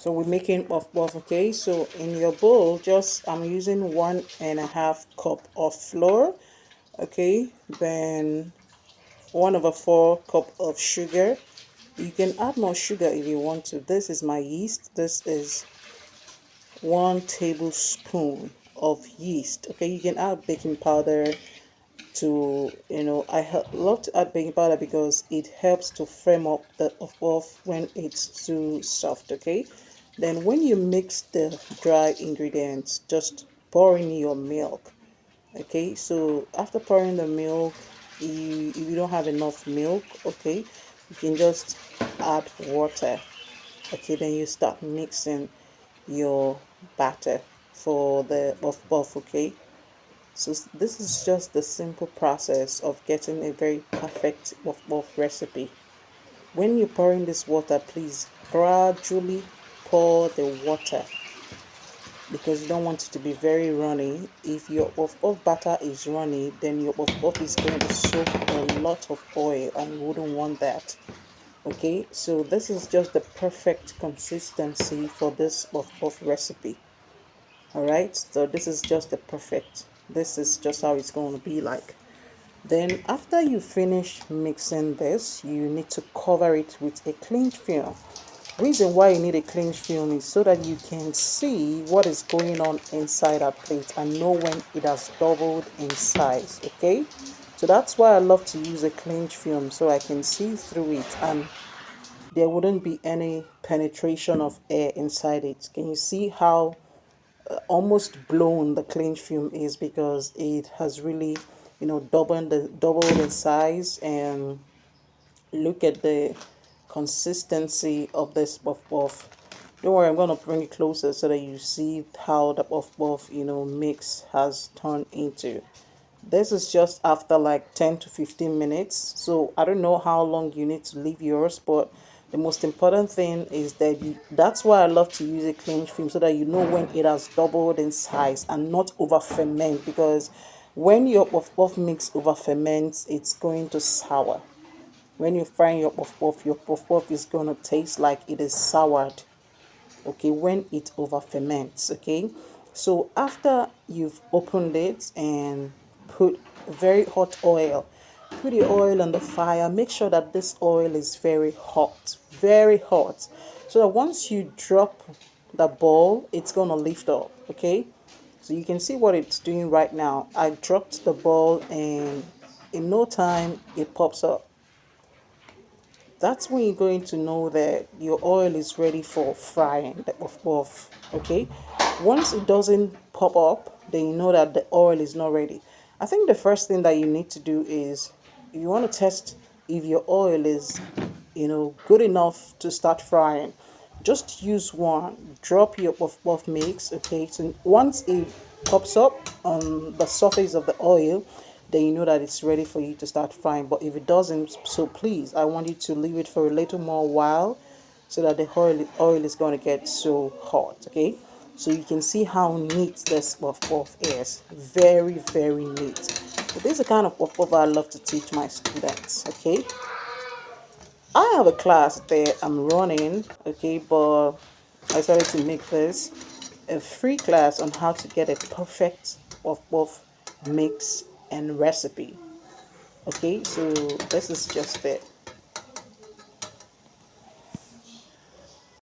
So we're making puff puff. Okay, so in your bowl, just I'm using 1.5 cup of flour. Okay, then 1/4 cup of sugar. You can add more sugar if you want to. This is my yeast. This is 1 tablespoon of yeast. Okay, you can add baking powder to, I love to add baking powder because it helps to firm up the puff when it's too soft. Okay, then when you mix the dry ingredients, just pour in your milk. Okay, so after pouring the milk, if you don't have enough milk, okay, you can just add water. Okay, then you start mixing your batter for the puff puff. Okay, so this is just the simple process of getting a very perfect puff puff recipe. When you're pouring this water, please gradually pour the water because you don't want it to be very runny. If your puff puff batter is runny, then your puff puff is going to soak a lot of oil and you wouldn't want that. Okay, so this is just the perfect consistency for this puff puff recipe. All right, so this is just the perfect, this is just how it's going to be like. Then after you finish mixing this, you need to cover it with a cling film. Reason why you need a cling film is so that you can see what is going on inside a plate and know when it has doubled in size. Okay, so that's why I love to use a cling film, so I can see through it and there wouldn't be any penetration of air inside it. Can you see how almost blown the cling film is, because it has really, doubled in size. And look at the consistency of this puff puff. Don't worry, I'm going to bring it closer so that you see how the puff puff mix has turned into. This is just after like 10 to 15 minutes, so I don't know how long you need to leave yours, but the most important thing is that that's why I love to use a cling film, so that you know when it has doubled in size and not over ferment, because when your puff puff mix over ferments, it's going to sour. When you're frying your puff puff is going to taste like it is soured. Okay, when it over ferments. Okay, so after you've opened it and put very hot oil, put the oil on the fire. Make sure that this oil is very hot, so that once you drop the ball, it's gonna lift up. Okay, so you can see what it's doing right now. I dropped the ball and in no time it pops up. That's when you're going to know that your oil is ready for frying the puff puff. Okay, once it doesn't pop up, then you know that the oil is not ready. I think the first thing that you need to do is, if you want to test if your oil is good enough to start frying, just use one, drop your puff puff mix. Okay, so once it pops up on the surface of the oil, then you know that it's ready for you to start frying. But if it doesn't, so please, I want you to leave it for a little more while, so that the oil is going to get so hot. Okay, so you can see how neat this puff puff is. Very neat. So this is the kind of puff puff I love to teach my students. Okay, I have a class that I'm running. Okay, but I started to make this a free class on how to get a perfect puff puff mix and recipe. Okay, so this is just it.